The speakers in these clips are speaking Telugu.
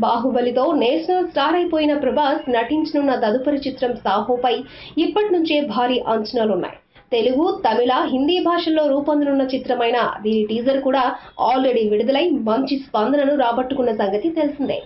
బాహుబలితో నేషనల్ స్టార్ అయిపోయిన ప్రభాస్ నటించనున్న తదుపరి చిత్రం సాహోపై ఇప్పటి నుంచే భారీ అంచనాలున్నాయి. తెలుగు, తమిళ, హిందీ భాషల్లో రూపొందనున్న చిత్రమైన దీని టీజర్ కూడా ఆల్రెడీ విడుదలై మంచి స్పందనను రాబట్టుకున్న సంగతి తెలిసిందే.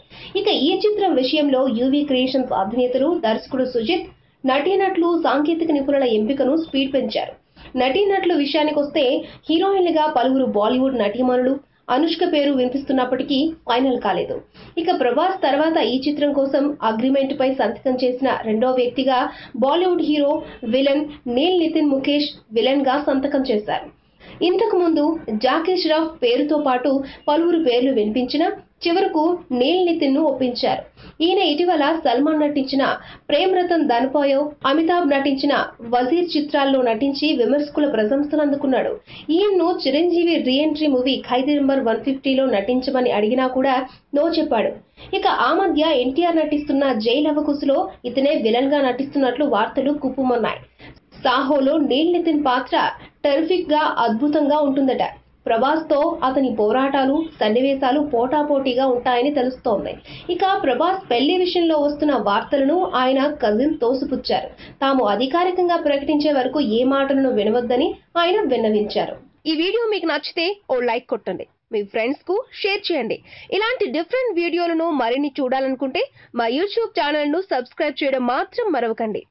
ఇక ఈ చిత్రం విషయంలో యూవీ క్రియేషన్స్ అధినేతలు దర్శకుడు సుజిత్, నటీనటులు, సాంకేతిక నిపుణుల ఎంపికను స్పీడ్ పెంచారు. నటీనటుల విషయానికొస్తే హీరోయిన్లుగా పలువురు బాలీవుడ్ నటీమణులు అనుష్క పేరు వినిపిస్తున్నప్పటికీ ఫైనల్ కాలేదు. ఇక ప్రభాస్ తర్వాత ఈ చిత్రం కోసం అగ్రిమెంట్ పై సంతకం చేసిన రెండో వ్యక్తిగా Bollywood hero villain Neil Nitin Mukesh villain గా సంతకం చేశారు. ఇంతకు ముందు జాకీ ష్రాఫ్ పేరుతో పాటు పలువురు పేర్లు వినిపించినా చివరకు నీల్ నితిన్ ను ఒప్పించారు. ఈయన ఇటీవల సల్మాన్ నటించిన ప్రేమ్ రతన్ ధన్ పాయో, అమితాబ్ నటించిన వజీర్ చిత్రాల్లో నటించి విమర్శకుల ప్రశంసలు అందుకున్నాడు. ఈయన్ను చిరంజీవి రీఎంట్రీ మూవీ ఖైదీ నంబర్ 150లో నటించమని అడిగినా కూడా నో చెప్పాడు. ఇక ఆ మధ్య ఎన్టీఆర్ నటిస్తున్న జై లవకుశలో ఇతనే విలన్ గా నటిస్తున్నట్లు వార్తలు కుప్పమన్నాయి. సాహోలో నీల్ నితిన్ పాత్ర టెరిఫిక్ గా అద్భుతంగా ఉంటుందట. ప్రభాస్ తో అతని పోరాటాలు, సన్నివేశాలు పోటాపోటీగా ఉంటాయని తెలుస్తోంది. ఇక ప్రభాస్ పెళ్లి విషయంలో వస్తున్న వార్తలను ఆయన కజిన్ తోసిపుచ్చారు. తాము అధికారికంగా ప్రకటించే వరకు ఏ మాటలను వినవద్దని ఆయన విన్నవించారు. ఈ వీడియో మీకు నచ్చితే ఓ లైక్ కొట్టండి, మీ ఫ్రెండ్స్ కు షేర్ చేయండి. ఇలాంటి డిఫరెంట్ వీడియోలను మరిన్ని చూడాలనుకుంటే మా యూట్యూబ్ ఛానల్ ను సబ్స్క్రైబ్ చేయడం మాత్రం మరవకండి.